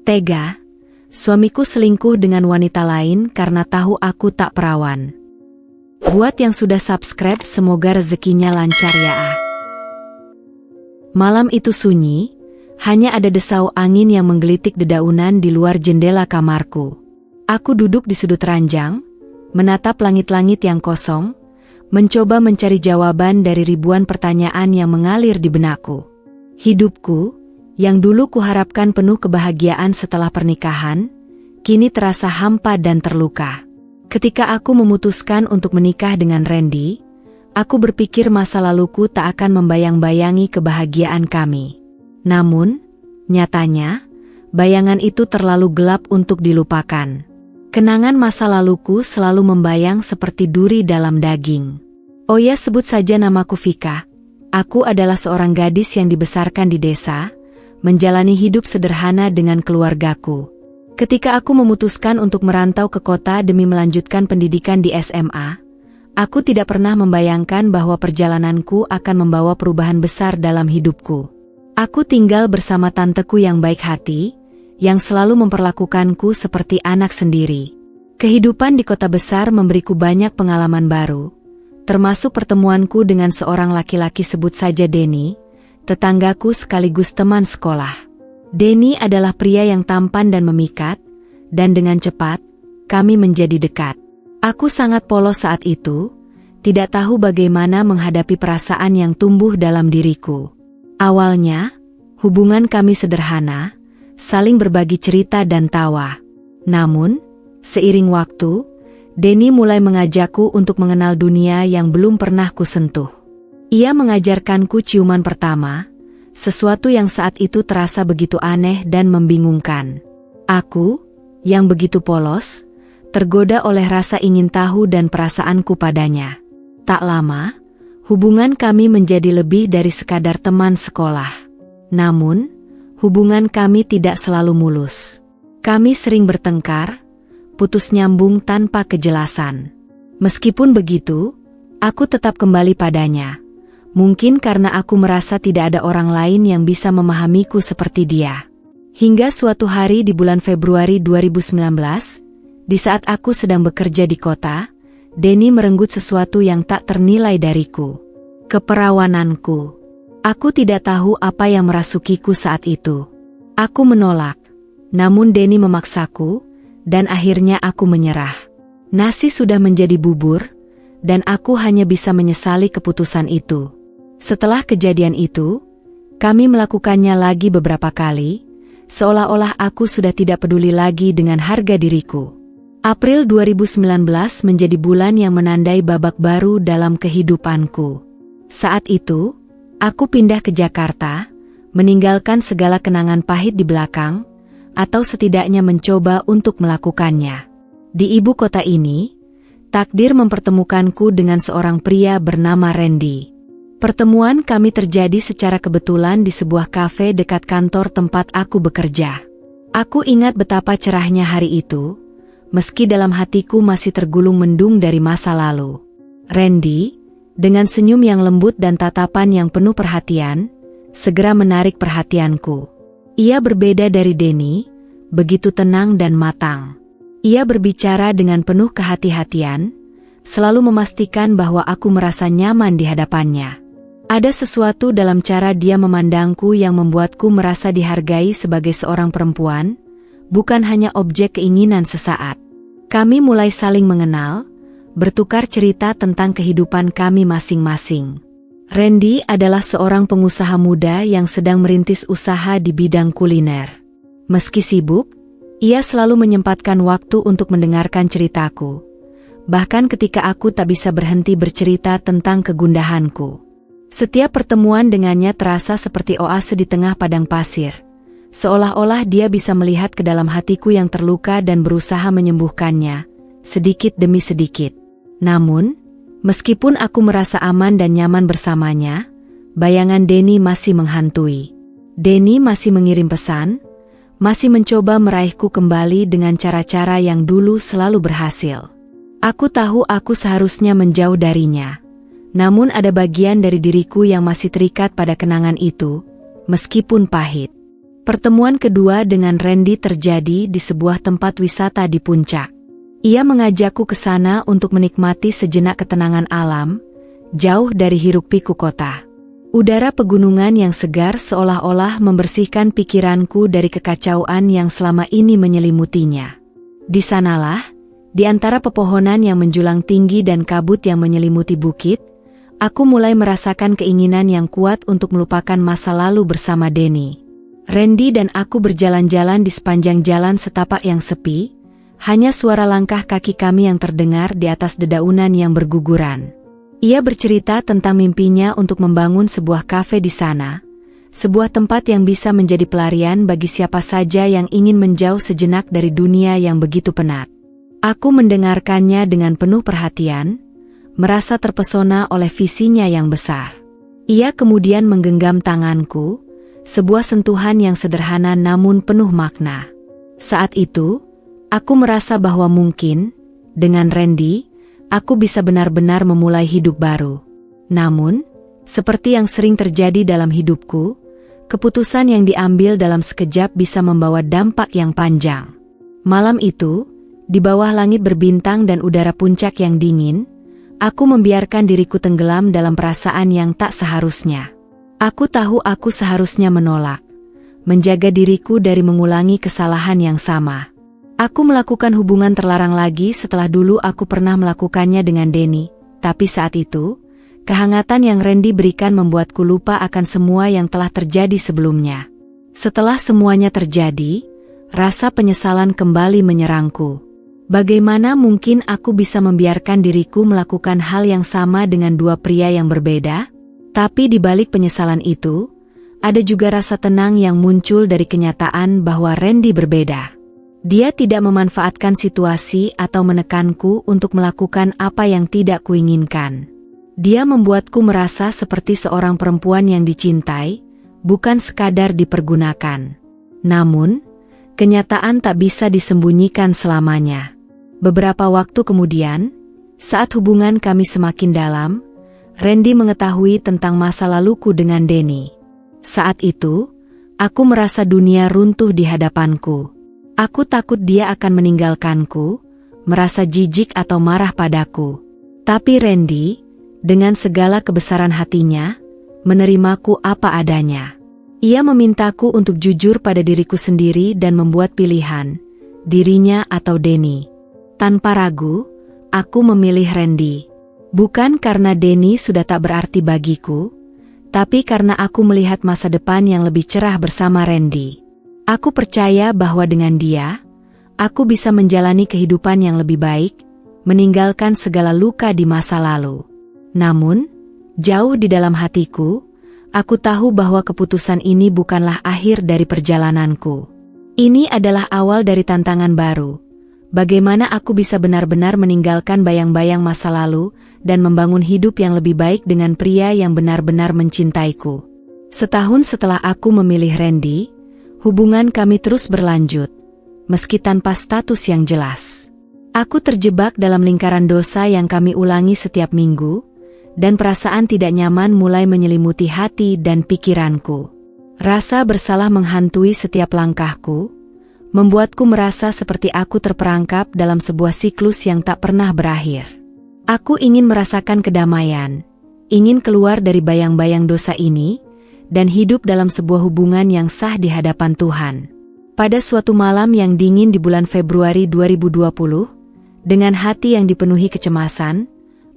Tega, suamiku selingkuh dengan wanita lain karena tahu aku tak perawan. Buat yang sudah subscribe semoga rezekinya lancar ya ah. Malam itu sunyi, hanya ada desau angin yang menggelitik dedaunan di luar jendela kamarku. Aku duduk di sudut ranjang, menatap langit-langit yang kosong, mencoba mencari jawaban dari ribuan pertanyaan yang mengalir di benakku. Hidupku, yang dulu kuharapkan penuh kebahagiaan setelah pernikahan, kini terasa hampa dan terluka. Ketika aku memutuskan untuk menikah dengan Randy, aku berpikir masa laluku tak akan membayang-bayangi kebahagiaan kami. Namun, nyatanya, bayangan itu terlalu gelap untuk dilupakan. Kenangan masa laluku selalu membayang seperti duri dalam daging. Oh ya, sebut saja namaku Vika. Aku adalah seorang gadis yang dibesarkan di desa, menjalani hidup sederhana dengan keluargaku. Ketika aku memutuskan untuk merantau ke kota demi melanjutkan pendidikan di SMA, aku tidak pernah membayangkan bahwa perjalananku akan membawa perubahan besar dalam hidupku. Aku tinggal bersama tanteku yang baik hati, yang selalu memperlakukanku seperti anak sendiri. Kehidupan di kota besar memberiku banyak pengalaman baru, termasuk pertemuanku dengan seorang laki-laki sebut saja Denny, tetanggaku sekaligus teman sekolah. Denny adalah pria yang tampan dan memikat, dan dengan cepat, kami menjadi dekat. Aku sangat polos saat itu, tidak tahu bagaimana menghadapi perasaan yang tumbuh dalam diriku. Awalnya, hubungan kami sederhana, saling berbagi cerita dan tawa. Namun, seiring waktu, Denny mulai mengajakku untuk mengenal dunia yang belum pernah kusentuh. Ia mengajarkanku ciuman pertama, sesuatu yang saat itu terasa begitu aneh dan membingungkan. Aku, yang begitu polos, tergoda oleh rasa ingin tahu dan perasaanku padanya. Tak lama, hubungan kami menjadi lebih dari sekadar teman sekolah. Namun, hubungan kami tidak selalu mulus. Kami sering bertengkar, putus nyambung tanpa kejelasan. Meskipun begitu, aku tetap kembali padanya. Mungkin karena aku merasa tidak ada orang lain yang bisa memahamiku seperti dia. Hingga suatu hari di bulan Februari 2019, di saat aku sedang bekerja di kota, Denny merenggut sesuatu yang tak ternilai dariku. Keperawananku. Aku tidak tahu apa yang merasukiku saat itu. Aku menolak, namun Denny memaksaku, dan akhirnya aku menyerah. Nasi sudah menjadi bubur, dan aku hanya bisa menyesali keputusan itu. Setelah kejadian itu, kami melakukannya lagi beberapa kali, seolah-olah aku sudah tidak peduli lagi dengan harga diriku. April 2019 menjadi bulan yang menandai babak baru dalam kehidupanku. Saat itu, aku pindah ke Jakarta, meninggalkan segala kenangan pahit di belakang, atau setidaknya mencoba untuk melakukannya. Di ibu kota ini, takdir mempertemukanku dengan seorang pria bernama Randy. Pertemuan kami terjadi secara kebetulan di sebuah kafe dekat kantor tempat aku bekerja. Aku ingat betapa cerahnya hari itu, meski dalam hatiku masih tergulung mendung dari masa lalu. Randy, dengan senyum yang lembut dan tatapan yang penuh perhatian, segera menarik perhatianku. Ia berbeda dari Denny, begitu tenang dan matang. Ia berbicara dengan penuh kehati-hatian, selalu memastikan bahwa aku merasa nyaman di hadapannya. Ada sesuatu dalam cara dia memandangku yang membuatku merasa dihargai sebagai seorang perempuan, bukan hanya objek keinginan sesaat. Kami mulai saling mengenal, bertukar cerita tentang kehidupan kami masing-masing. Randy adalah seorang pengusaha muda yang sedang merintis usaha di bidang kuliner. Meski sibuk, ia selalu menyempatkan waktu untuk mendengarkan ceritaku. Bahkan ketika aku tak bisa berhenti bercerita tentang kegundahanku. Setiap pertemuan dengannya terasa seperti oase di tengah padang pasir. Seolah-olah dia bisa melihat ke dalam hatiku yang terluka dan berusaha menyembuhkannya, sedikit demi sedikit. Namun, meskipun aku merasa aman dan nyaman bersamanya, bayangan Denny masih menghantui. Denny masih mengirim pesan, masih mencoba meraihku kembali dengan cara-cara yang dulu selalu berhasil. Aku tahu aku seharusnya menjauh darinya. Namun ada bagian dari diriku yang masih terikat pada kenangan itu, meskipun pahit. Pertemuan kedua dengan Randy terjadi di sebuah tempat wisata di puncak. Ia mengajakku ke sana untuk menikmati sejenak ketenangan alam, jauh dari hiruk-pikuk kota. Udara pegunungan yang segar seolah-olah membersihkan pikiranku dari kekacauan yang selama ini menyelimutinya. Di sanalah, di antara pepohonan yang menjulang tinggi dan kabut yang menyelimuti bukit, aku mulai merasakan keinginan yang kuat untuk melupakan masa lalu bersama Denny. Randy dan aku berjalan-jalan di sepanjang jalan setapak yang sepi, hanya suara langkah kaki kami yang terdengar di atas dedaunan yang berguguran. Ia bercerita tentang mimpinya untuk membangun sebuah kafe di sana, sebuah tempat yang bisa menjadi pelarian bagi siapa saja yang ingin menjauh sejenak dari dunia yang begitu penat. Aku mendengarkannya dengan penuh perhatian, merasa terpesona oleh visinya yang besar. Ia kemudian menggenggam tanganku, sebuah sentuhan yang sederhana namun penuh makna. Saat itu, aku merasa bahwa mungkin, dengan Randy, aku bisa benar-benar memulai hidup baru. Namun, seperti yang sering terjadi dalam hidupku, keputusan yang diambil dalam sekejap bisa membawa dampak yang panjang. Malam itu, di bawah langit berbintang dan udara puncak yang dingin, aku membiarkan diriku tenggelam dalam perasaan yang tak seharusnya. Aku tahu aku seharusnya menolak, menjaga diriku dari mengulangi kesalahan yang sama. Aku melakukan hubungan terlarang lagi setelah dulu aku pernah melakukannya dengan Denny, tapi saat itu, kehangatan yang Randy berikan membuatku lupa akan semua yang telah terjadi sebelumnya. Setelah semuanya terjadi, rasa penyesalan kembali menyerangku. Bagaimana mungkin aku bisa membiarkan diriku melakukan hal yang sama dengan dua pria yang berbeda? Tapi di balik penyesalan itu, ada juga rasa tenang yang muncul dari kenyataan bahwa Randy berbeda. Dia tidak memanfaatkan situasi atau menekanku untuk melakukan apa yang tidak kuinginkan. Dia membuatku merasa seperti seorang perempuan yang dicintai, bukan sekadar dipergunakan. Namun, kenyataan tak bisa disembunyikan selamanya. Beberapa waktu kemudian, saat hubungan kami semakin dalam, Randy mengetahui tentang masa laluku dengan Denny. Saat itu, aku merasa dunia runtuh di hadapanku. Aku takut dia akan meninggalkanku, merasa jijik atau marah padaku. Tapi Randy, dengan segala kebesaran hatinya, menerimaku apa adanya. Ia memintaku untuk jujur pada diriku sendiri dan membuat pilihan, dirinya atau Denny. Tanpa ragu, aku memilih Randy. Bukan karena Denny sudah tak berarti bagiku, tapi karena aku melihat masa depan yang lebih cerah bersama Randy. Aku percaya bahwa dengan dia, aku bisa menjalani kehidupan yang lebih baik, meninggalkan segala luka di masa lalu. Namun, jauh di dalam hatiku, aku tahu bahwa keputusan ini bukanlah akhir dari perjalananku. Ini adalah awal dari tantangan baru. Bagaimana aku bisa benar-benar meninggalkan bayang-bayang masa lalu dan membangun hidup yang lebih baik dengan pria yang benar-benar mencintaiku. Setahun setelah aku memilih Randy, hubungan kami terus berlanjut, meski tanpa status yang jelas. Aku terjebak dalam lingkaran dosa yang kami ulangi setiap minggu, dan perasaan tidak nyaman mulai menyelimuti hati dan pikiranku. Rasa bersalah menghantui setiap langkahku, membuatku merasa seperti aku terperangkap dalam sebuah siklus yang tak pernah berakhir. Aku ingin merasakan kedamaian, ingin keluar dari bayang-bayang dosa ini, dan hidup dalam sebuah hubungan yang sah di hadapan Tuhan. Pada suatu malam yang dingin di bulan Februari 2020, dengan hati yang dipenuhi kecemasan,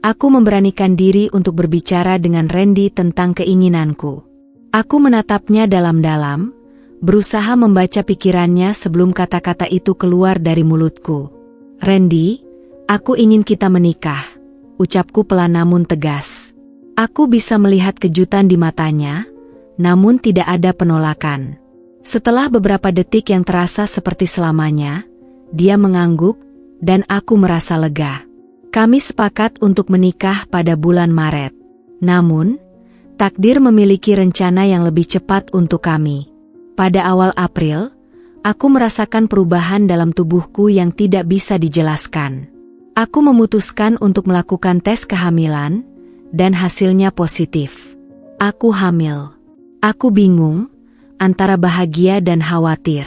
aku memberanikan diri untuk berbicara dengan Randy tentang keinginanku. Aku menatapnya dalam-dalam, berusaha membaca pikirannya sebelum kata-kata itu keluar dari mulutku. Randy, aku ingin kita menikah, ucapku pelan namun tegas. Aku bisa melihat kejutan di matanya, namun tidak ada penolakan. Setelah beberapa detik yang terasa seperti selamanya, dia mengangguk, dan aku merasa lega. Kami sepakat untuk menikah pada bulan Maret. Namun, takdir memiliki rencana yang lebih cepat untuk kami. Pada awal April, aku merasakan perubahan dalam tubuhku yang tidak bisa dijelaskan. Aku memutuskan untuk melakukan tes kehamilan, dan hasilnya positif. Aku hamil. Aku bingung, antara bahagia dan khawatir.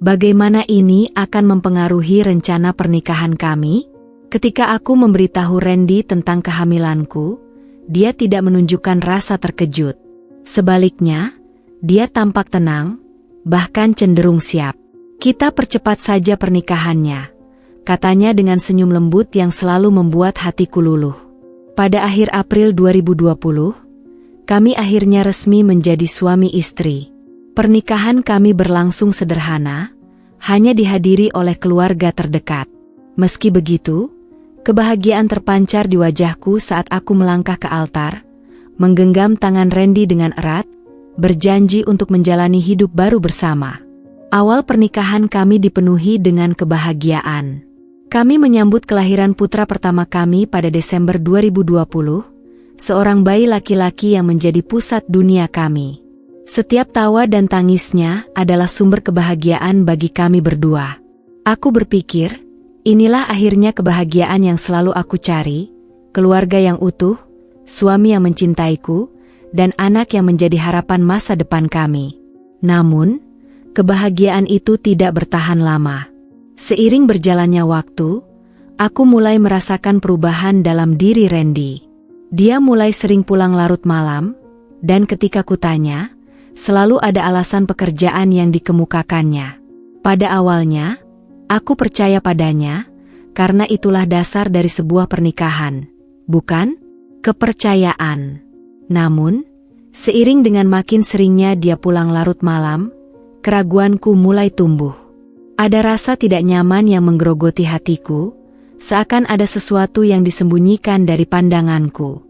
Bagaimana ini akan mempengaruhi rencana pernikahan kami? Ketika aku memberitahu Randy tentang kehamilanku, dia tidak menunjukkan rasa terkejut. Sebaliknya, dia tampak tenang, bahkan cenderung siap. "Kita percepat saja pernikahannya," katanya dengan senyum lembut yang selalu membuat hatiku luluh. Pada akhir April 2020, kami akhirnya resmi menjadi suami istri. Pernikahan kami berlangsung sederhana, hanya dihadiri oleh keluarga terdekat. Meski begitu, kebahagiaan terpancar di wajahku saat aku melangkah ke altar, menggenggam tangan Randy dengan erat, berjanji untuk menjalani hidup baru bersama. Awal pernikahan kami dipenuhi dengan kebahagiaan. Kami menyambut kelahiran putra pertama kami pada Desember 2020, seorang bayi laki-laki yang menjadi pusat dunia kami. Setiap tawa dan tangisnya adalah sumber kebahagiaan bagi kami berdua. Aku berpikir, inilah akhirnya kebahagiaan yang selalu aku cari, keluarga yang utuh, suami yang mencintaiku, dan anak yang menjadi harapan masa depan kami. Namun, kebahagiaan itu tidak bertahan lama. Seiring berjalannya waktu, aku mulai merasakan perubahan dalam diri Randy. Dia mulai sering pulang larut malam, dan ketika kutanya, selalu ada alasan pekerjaan yang dikemukakannya. Pada awalnya, aku percaya padanya, karena itulah dasar dari sebuah pernikahan, bukan? Kepercayaan. Namun, seiring dengan makin seringnya dia pulang larut malam, keraguanku mulai tumbuh. Ada rasa tidak nyaman yang menggerogoti hatiku, seakan ada sesuatu yang disembunyikan dari pandanganku.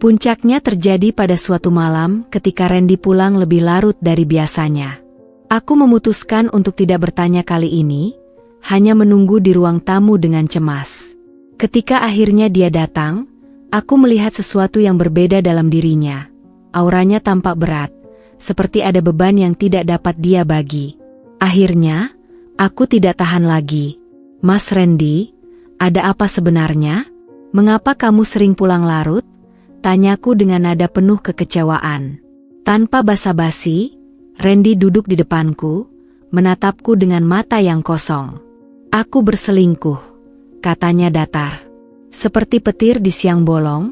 Puncaknya terjadi pada suatu malam ketika Randy pulang lebih larut dari biasanya. Aku memutuskan untuk tidak bertanya kali ini, hanya menunggu di ruang tamu dengan cemas. Ketika akhirnya dia datang, aku melihat sesuatu yang berbeda dalam dirinya. Auranya tampak berat, seperti ada beban yang tidak dapat dia bagi. Akhirnya, aku tidak tahan lagi. "Mas Randy, ada apa sebenarnya? Mengapa kamu sering pulang larut?" tanyaku dengan nada penuh kekecewaan. Tanpa basa-basi, Randy duduk di depanku, menatapku dengan mata yang kosong. "Aku berselingkuh," katanya datar. Seperti petir di siang bolong,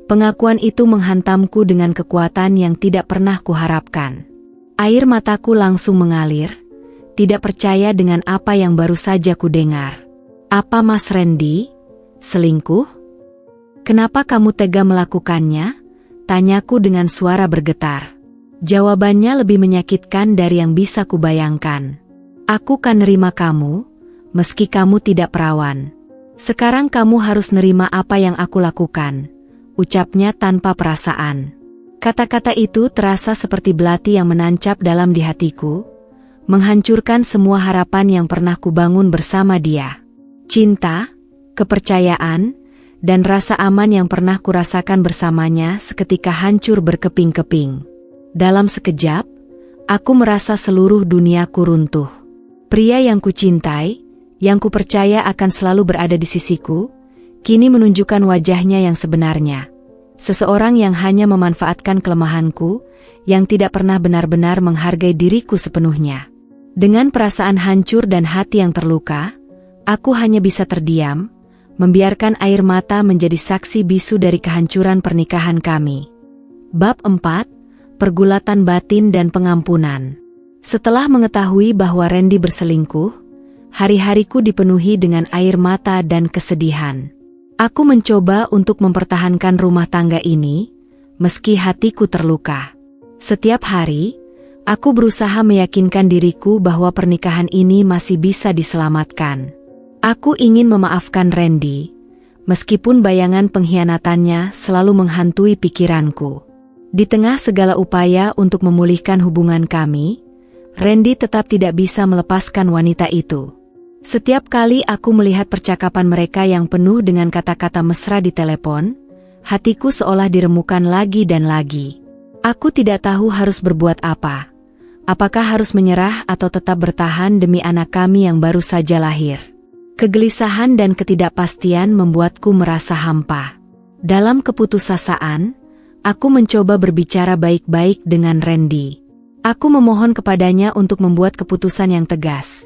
pengakuan itu menghantamku dengan kekuatan yang tidak pernah kuharapkan. Air mataku langsung mengalir, tidak percaya dengan apa yang baru saja kudengar. "Apa Mas Randy? Selingkuh? Kenapa kamu tega melakukannya?" tanyaku dengan suara bergetar. Jawabannya lebih menyakitkan dari yang bisa kubayangkan. "Aku kan nerima kamu, meski kamu tidak perawan. Sekarang kamu harus nerima apa yang aku lakukan," ucapnya tanpa perasaan. Kata-kata itu terasa seperti belati yang menancap dalam di hatiku, menghancurkan semua harapan yang pernah kubangun bersama dia. Cinta, kepercayaan, dan rasa aman yang pernah kurasakan bersamanya seketika hancur berkeping-keping. Dalam sekejap, aku merasa seluruh duniaku runtuh. Pria yang kucintai, yang kupercaya akan selalu berada di sisiku, kini menunjukkan wajahnya yang sebenarnya. Seseorang yang hanya memanfaatkan kelemahanku, yang tidak pernah benar-benar menghargai diriku sepenuhnya. Dengan perasaan hancur dan hati yang terluka, aku hanya bisa terdiam, membiarkan air mata menjadi saksi bisu dari kehancuran pernikahan kami. Bab 4, Pergulatan Batin dan Pengampunan. Setelah mengetahui bahwa Randy berselingkuh, hari-hariku dipenuhi dengan air mata dan kesedihan. Aku mencoba untuk mempertahankan rumah tangga ini, meski hatiku terluka. Setiap hari, aku berusaha meyakinkan diriku bahwa pernikahan ini masih bisa diselamatkan. Aku ingin memaafkan Randy, meskipun bayangan pengkhianatannya selalu menghantui pikiranku. Di tengah segala upaya untuk memulihkan hubungan kami, Randy tetap tidak bisa melepaskan wanita itu. Setiap kali aku melihat percakapan mereka yang penuh dengan kata-kata mesra di telepon, hatiku seolah diremukan lagi dan lagi. Aku tidak tahu harus berbuat apa. Apakah harus menyerah atau tetap bertahan demi anak kami yang baru saja lahir? Kegelisahan dan ketidakpastian membuatku merasa hampa. Dalam keputusasaan, aku mencoba berbicara baik-baik dengan Randy. Aku memohon kepadanya untuk membuat keputusan yang tegas.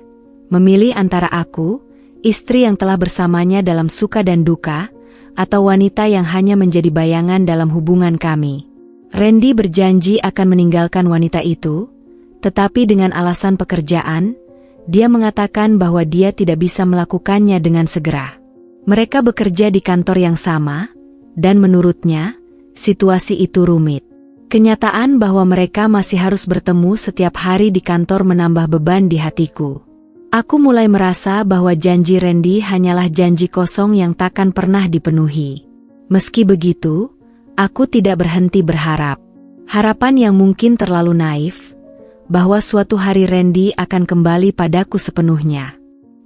Memilih antara aku, istri yang telah bersamanya dalam suka dan duka, atau wanita yang hanya menjadi bayangan dalam hubungan kami. Randy berjanji akan meninggalkan wanita itu, tetapi dengan alasan pekerjaan, dia mengatakan bahwa dia tidak bisa melakukannya dengan segera. Mereka bekerja di kantor yang sama, dan menurutnya, situasi itu rumit. Kenyataan bahwa mereka masih harus bertemu setiap hari di kantor menambah beban di hatiku. Aku mulai merasa bahwa janji Randy hanyalah janji kosong yang takkan pernah dipenuhi. Meski begitu, aku tidak berhenti berharap. Harapan yang mungkin terlalu naif, bahwa suatu hari Randy akan kembali padaku sepenuhnya.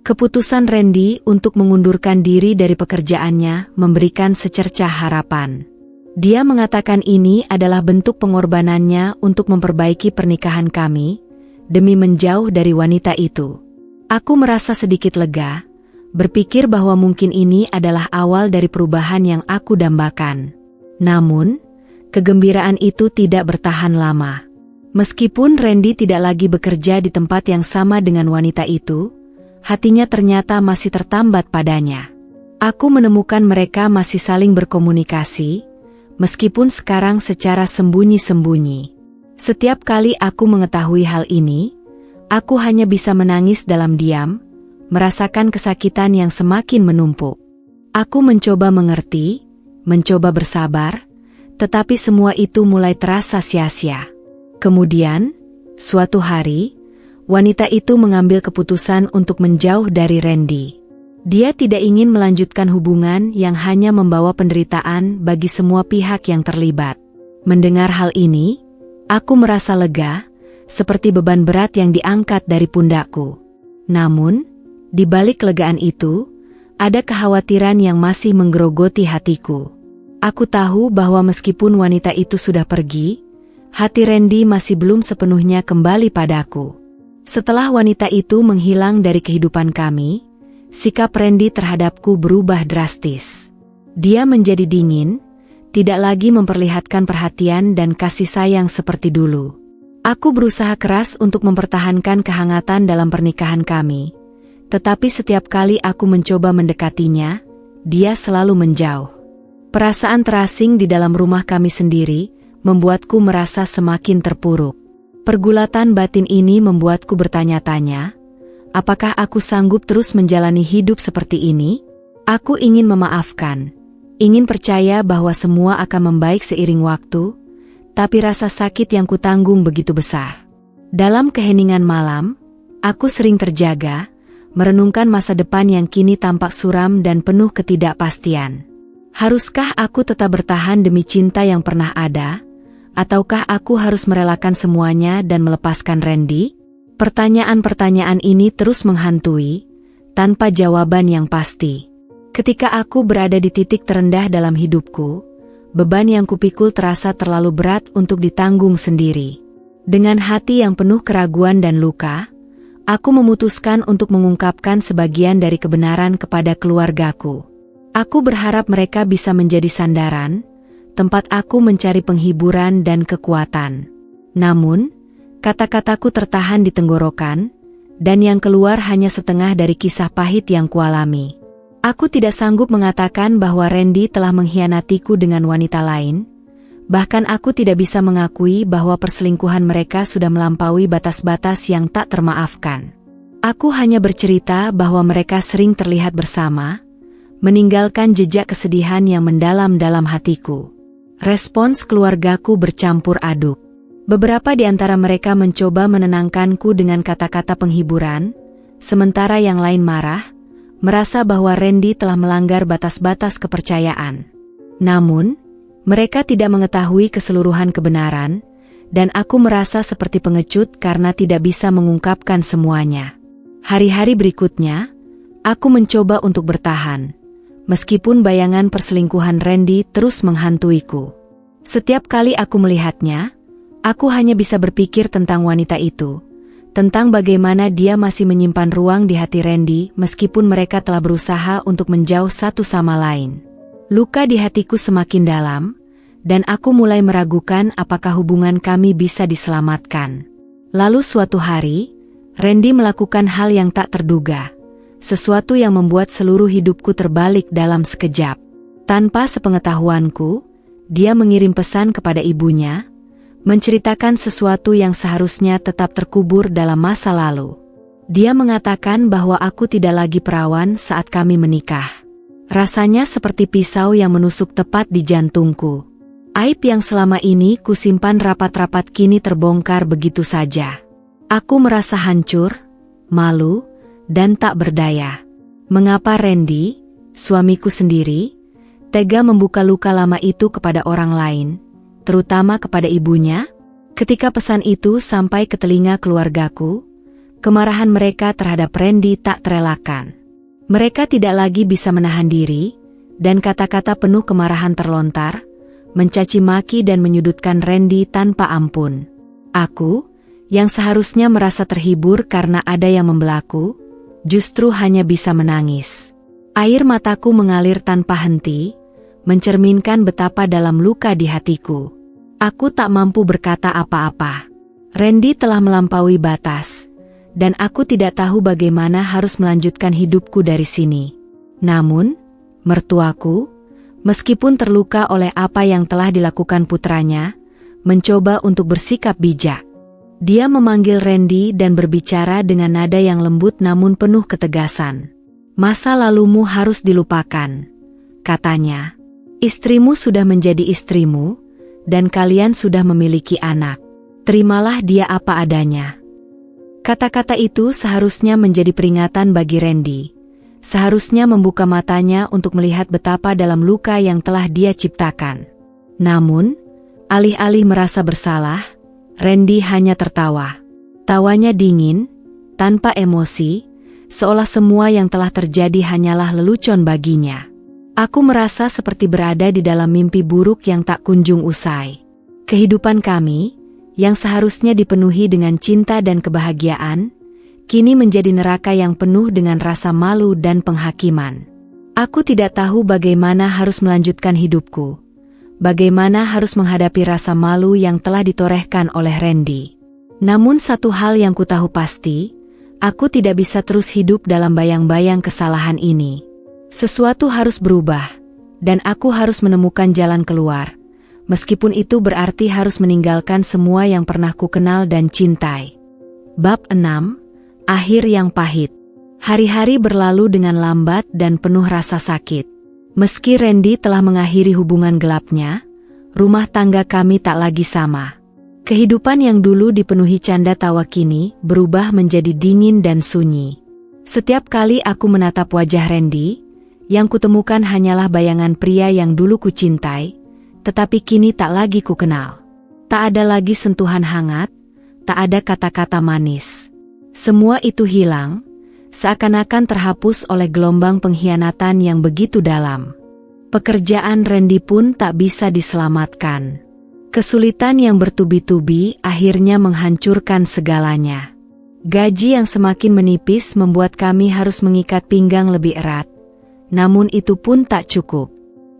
Keputusan Randy untuk mengundurkan diri dari pekerjaannya memberikan secercah harapan. Dia mengatakan ini adalah bentuk pengorbanannya untuk memperbaiki pernikahan kami, demi menjauh dari wanita itu. Aku merasa sedikit lega, berpikir bahwa mungkin ini adalah awal dari perubahan yang aku dambakan. Namun, kegembiraan itu tidak bertahan lama. Meskipun Randy tidak lagi bekerja di tempat yang sama dengan wanita itu, hatinya ternyata masih tertambat padanya. Aku menemukan mereka masih saling berkomunikasi, meskipun sekarang secara sembunyi-sembunyi. Setiap kali aku mengetahui hal ini, aku hanya bisa menangis dalam diam, merasakan kesakitan yang semakin menumpuk. Aku mencoba mengerti, mencoba bersabar, tetapi semua itu mulai terasa sia-sia. Kemudian, suatu hari, wanita itu mengambil keputusan untuk menjauh dari Randy. Dia tidak ingin melanjutkan hubungan yang hanya membawa penderitaan bagi semua pihak yang terlibat. Mendengar hal ini, aku merasa lega, seperti beban berat yang diangkat dari pundakku. Namun, di balik kelegaan itu, ada kekhawatiran yang masih menggerogoti hatiku. Aku tahu bahwa meskipun wanita itu sudah pergi, hati Randy masih belum sepenuhnya kembali padaku. Setelah wanita itu menghilang dari kehidupan kami, sikap Randy terhadapku berubah drastis. Dia menjadi dingin, tidak lagi memperlihatkan perhatian dan kasih sayang seperti dulu. Aku berusaha keras untuk mempertahankan kehangatan dalam pernikahan kami, tetapi setiap kali aku mencoba mendekatinya, dia selalu menjauh. Perasaan terasing di dalam rumah kami sendiri membuatku merasa semakin terpuruk. Pergulatan batin ini membuatku bertanya-tanya, apakah aku sanggup terus menjalani hidup seperti ini? Aku ingin memaafkan, ingin percaya bahwa semua akan membaik seiring waktu, tapi rasa sakit yang kutanggung begitu besar. Dalam keheningan malam, aku sering terjaga, merenungkan masa depan yang kini tampak suram dan penuh ketidakpastian. Haruskah aku tetap bertahan demi cinta yang pernah ada, ataukah aku harus merelakan semuanya dan melepaskan Randy? Pertanyaan-pertanyaan ini terus menghantui, tanpa jawaban yang pasti. Ketika aku berada di titik terendah dalam hidupku, beban yang kupikul terasa terlalu berat untuk ditanggung sendiri. Dengan hati yang penuh keraguan dan luka, aku memutuskan untuk mengungkapkan sebagian dari kebenaran kepada keluargaku. Aku berharap mereka bisa menjadi sandaran, tempat aku mencari penghiburan dan kekuatan. Namun, kata-kataku tertahan di tenggorokan, dan yang keluar hanya setengah dari kisah pahit yang kualami. Aku tidak sanggup mengatakan bahwa Randy telah mengkhianatiku dengan wanita lain, bahkan aku tidak bisa mengakui bahwa perselingkuhan mereka sudah melampaui batas-batas yang tak termaafkan. Aku hanya bercerita bahwa mereka sering terlihat bersama, meninggalkan jejak kesedihan yang mendalam dalam hatiku. Respons keluargaku bercampur aduk. Beberapa di antara mereka mencoba menenangkanku dengan kata-kata penghiburan, sementara yang lain marah, merasa bahwa Randy telah melanggar batas-batas kepercayaan. Namun, mereka tidak mengetahui keseluruhan kebenaran, dan aku merasa seperti pengecut karena tidak bisa mengungkapkan semuanya. Hari-hari berikutnya, aku mencoba untuk bertahan, meskipun bayangan perselingkuhan Randy terus menghantuiku. Setiap kali aku melihatnya, aku hanya bisa berpikir tentang wanita itu, tentang bagaimana dia masih menyimpan ruang di hati Randy meskipun mereka telah berusaha untuk menjauh satu sama lain. Luka di hatiku semakin dalam, dan aku mulai meragukan apakah hubungan kami bisa diselamatkan. Lalu suatu hari, Randy melakukan hal yang tak terduga. Sesuatu yang membuat seluruh hidupku terbalik dalam sekejap. Tanpa sepengetahuanku, dia mengirim pesan kepada ibunya, menceritakan sesuatu yang seharusnya tetap terkubur dalam masa lalu. Dia mengatakan bahwa aku tidak lagi perawan saat kami menikah. Rasanya seperti pisau yang menusuk tepat di jantungku. Aib yang selama ini kusimpan rapat-rapat kini terbongkar begitu saja. Aku merasa hancur, malu, dan tak berdaya. Mengapa Randy, suamiku sendiri, tega membuka luka lama itu kepada orang lain, terutama kepada ibunya? Ketika pesan itu sampai ke telinga keluargaku, kemarahan mereka terhadap Randy tak terelakkan. Mereka tidak lagi bisa menahan diri, dan kata-kata penuh kemarahan terlontar, mencaci maki dan menyudutkan Randy tanpa ampun. Aku, yang seharusnya merasa terhibur karena ada yang membelaku, justru hanya bisa menangis. Air mataku mengalir tanpa henti, mencerminkan betapa dalam luka di hatiku. Aku tak mampu berkata apa-apa. Randy telah melampaui batas, dan aku tidak tahu bagaimana harus melanjutkan hidupku dari sini. Namun, mertuaku, meskipun terluka oleh apa yang telah dilakukan putranya, mencoba untuk bersikap bijak. Dia memanggil Randy dan berbicara dengan nada yang lembut namun penuh ketegasan. "Masa lalumu harus dilupakan," katanya. "Istrimu sudah menjadi istrimu, dan kalian sudah memiliki anak. Terimalah dia apa adanya." Kata-kata itu seharusnya menjadi peringatan bagi Randy. Seharusnya membuka matanya untuk melihat betapa dalam luka yang telah dia ciptakan. Namun, alih-alih merasa bersalah, Randy hanya tertawa. Tawanya dingin, tanpa emosi, seolah semua yang telah terjadi hanyalah lelucon baginya. Aku merasa seperti berada di dalam mimpi buruk yang tak kunjung usai. Kehidupan kami, yang seharusnya dipenuhi dengan cinta dan kebahagiaan, kini menjadi neraka yang penuh dengan rasa malu dan penghakiman. Aku tidak tahu bagaimana harus melanjutkan hidupku. Bagaimana harus menghadapi rasa malu yang telah ditorehkan oleh Randy. Namun satu hal yang ku tahu pasti, aku tidak bisa terus hidup dalam bayang-bayang kesalahan ini. Sesuatu harus berubah, dan aku harus menemukan jalan keluar, meskipun itu berarti harus meninggalkan semua yang pernah ku kenal dan cintai. Bab 6. Akhir yang pahit. Hari-hari berlalu dengan lambat dan penuh rasa sakit. Meski Randy telah mengakhiri hubungan gelapnya, rumah tangga kami tak lagi sama. Kehidupan yang dulu dipenuhi canda tawa kini berubah menjadi dingin dan sunyi. Setiap kali aku menatap wajah Randy, yang kutemukan hanyalah bayangan pria yang dulu kucintai, tetapi kini tak lagi kukenal. Tak ada lagi sentuhan hangat, tak ada kata-kata manis. Semua itu hilang, seakan-akan terhapus oleh gelombang pengkhianatan yang begitu dalam. Pekerjaan Randy pun tak bisa diselamatkan. Kesulitan yang bertubi-tubi akhirnya menghancurkan segalanya. Gaji yang semakin menipis membuat kami harus mengikat pinggang lebih erat, namun itu pun tak cukup.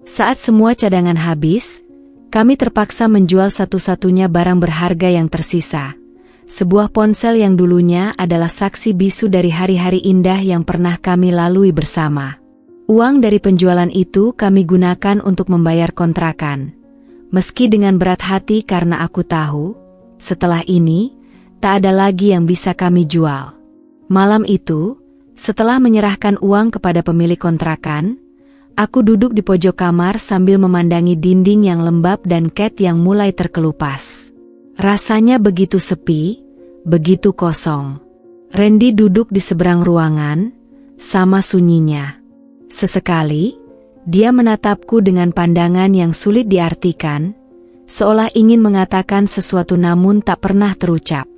Saat semua cadangan habis, kami terpaksa menjual satu-satunya barang berharga yang tersisa. Sebuah ponsel yang dulunya adalah saksi bisu dari hari-hari indah yang pernah kami lalui bersama. Uang dari penjualan itu kami gunakan untuk membayar kontrakan. Meski dengan berat hati karena aku tahu, setelah ini, tak ada lagi yang bisa kami jual. Malam itu, setelah menyerahkan uang kepada pemilik kontrakan, aku duduk di pojok kamar sambil memandangi dinding yang lembab dan cat yang mulai terkelupas. Rasanya begitu sepi, begitu kosong. Randy duduk di seberang ruangan, sama sunyinya. Sesekali, dia menatapku dengan pandangan yang sulit diartikan, seolah ingin mengatakan sesuatu namun tak pernah terucap.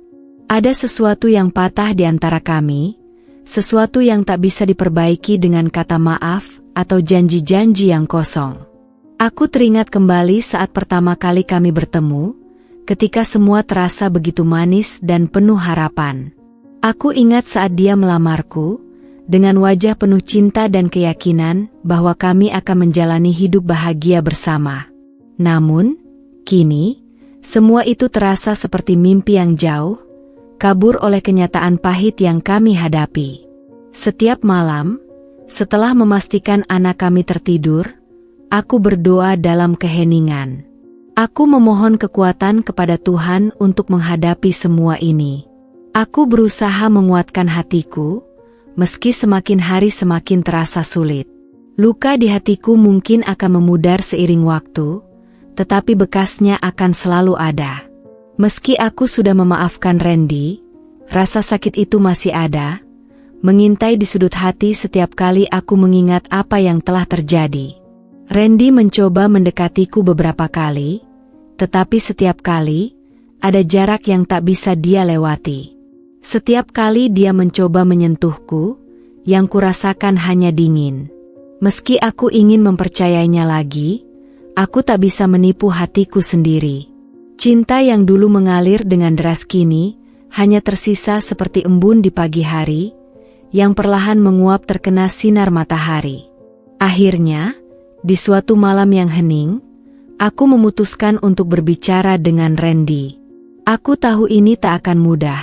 Ada sesuatu yang patah di antara kami, sesuatu yang tak bisa diperbaiki dengan kata maaf atau janji-janji yang kosong. Aku teringat kembali saat pertama kali kami bertemu, ketika semua terasa begitu manis dan penuh harapan. Aku ingat saat dia melamarku, dengan wajah penuh cinta dan keyakinan bahwa kami akan menjalani hidup bahagia bersama. Namun, kini, semua itu terasa seperti mimpi yang jauh, kabur oleh kenyataan pahit yang kami hadapi. Setiap malam, setelah memastikan anak kami tertidur, aku berdoa dalam keheningan. Aku memohon kekuatan kepada Tuhan untuk menghadapi semua ini. Aku berusaha menguatkan hatiku, meski semakin hari semakin terasa sulit. Luka di hatiku mungkin akan memudar seiring waktu, tetapi bekasnya akan selalu ada. Meski aku sudah memaafkan Randy, rasa sakit itu masih ada, mengintai di sudut hati setiap kali aku mengingat apa yang telah terjadi. Randy mencoba mendekatiku beberapa kali, tetapi setiap kali, ada jarak yang tak bisa dia lewati. Setiap kali dia mencoba menyentuhku, yang kurasakan hanya dingin. Meski aku ingin mempercayainya lagi, aku tak bisa menipu hatiku sendiri. Cinta yang dulu mengalir dengan deras kini, hanya tersisa seperti embun di pagi hari, yang perlahan menguap terkena sinar matahari. Akhirnya, di suatu malam yang hening, aku memutuskan untuk berbicara dengan Randy. Aku tahu ini tak akan mudah,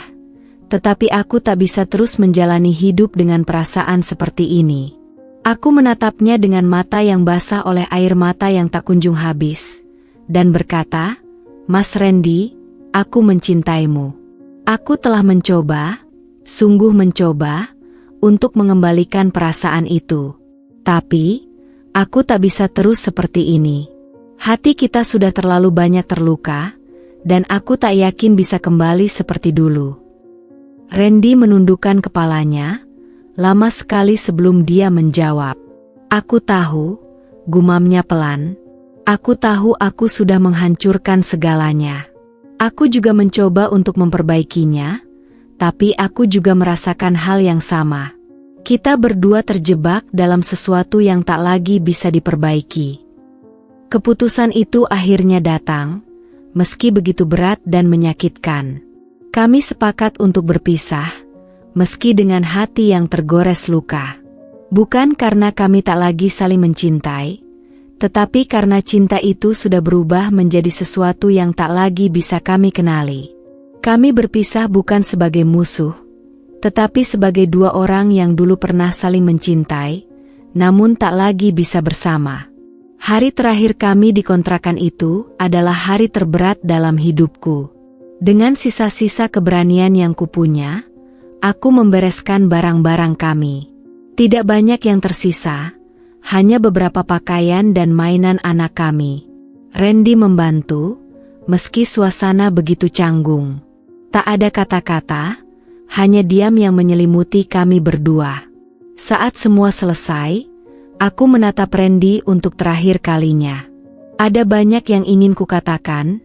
tetapi aku tak bisa terus menjalani hidup dengan perasaan seperti ini. Aku menatapnya dengan mata yang basah oleh air mata yang tak kunjung habis, dan berkata, "Mas Randy, aku mencintaimu. Aku telah mencoba, sungguh mencoba, untuk mengembalikan perasaan itu. Tapi, aku tak bisa terus seperti ini. Hati kita sudah terlalu banyak terluka, dan aku tak yakin bisa kembali seperti dulu." Randy menundukkan kepalanya, lama sekali sebelum dia menjawab. "Aku tahu," gumamnya pelan. "Aku tahu aku sudah menghancurkan segalanya. Aku juga mencoba untuk memperbaikinya, tapi aku juga merasakan hal yang sama. Kita berdua terjebak dalam sesuatu yang tak lagi bisa diperbaiki." Keputusan itu akhirnya datang, meski begitu berat dan menyakitkan. Kami sepakat untuk berpisah, meski dengan hati yang tergores luka. Bukan karena kami tak lagi saling mencintai, tetapi karena cinta itu sudah berubah menjadi sesuatu yang tak lagi bisa kami kenali. Kami berpisah bukan sebagai musuh, tetapi sebagai dua orang yang dulu pernah saling mencintai, namun tak lagi bisa bersama. Hari terakhir kami di kontrakan itu adalah hari terberat dalam hidupku. Dengan sisa-sisa keberanian yang kupunya, aku membereskan barang-barang kami. Tidak banyak yang tersisa, hanya beberapa pakaian dan mainan anak kami. Randy membantu, meski suasana begitu canggung. Tak ada kata-kata, hanya diam yang menyelimuti kami berdua. Saat semua selesai, aku menatap Randy untuk terakhir kalinya. Ada banyak yang ingin kukatakan,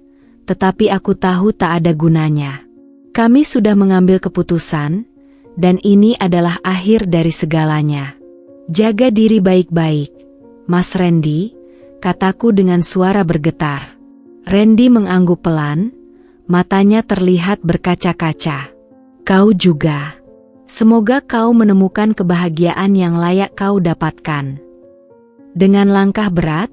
tetapi aku tahu tak ada gunanya. Kami sudah mengambil keputusan, dan ini adalah akhir dari segalanya. Jaga diri baik-baik, Mas Randy, kataku dengan suara bergetar. Randy mengangguk pelan, matanya terlihat berkaca-kaca. Kau juga. Semoga kau menemukan kebahagiaan yang layak kau dapatkan. Dengan langkah berat,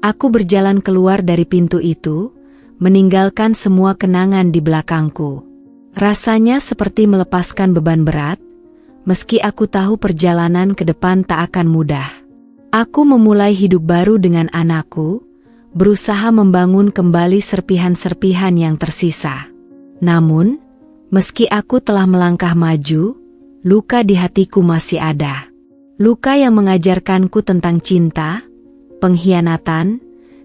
aku berjalan keluar dari pintu itu, meninggalkan semua kenangan di belakangku. Rasanya seperti melepaskan beban berat, meski aku tahu perjalanan ke depan tak akan mudah. Aku memulai hidup baru dengan anakku, berusaha membangun kembali serpihan-serpihan yang tersisa. Namun, meski aku telah melangkah maju, luka di hatiku masih ada. Luka yang mengajarkanku tentang cinta, pengkhianatan,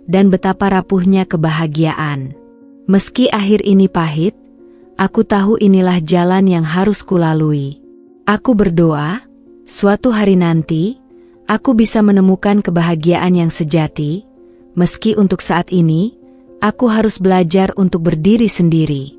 dan betapa rapuhnya kebahagiaan. Meski akhir ini pahit, aku tahu inilah jalan yang harus kulalui. Aku berdoa, suatu hari nanti, aku bisa menemukan kebahagiaan yang sejati, meski untuk saat ini, aku harus belajar untuk berdiri sendiri.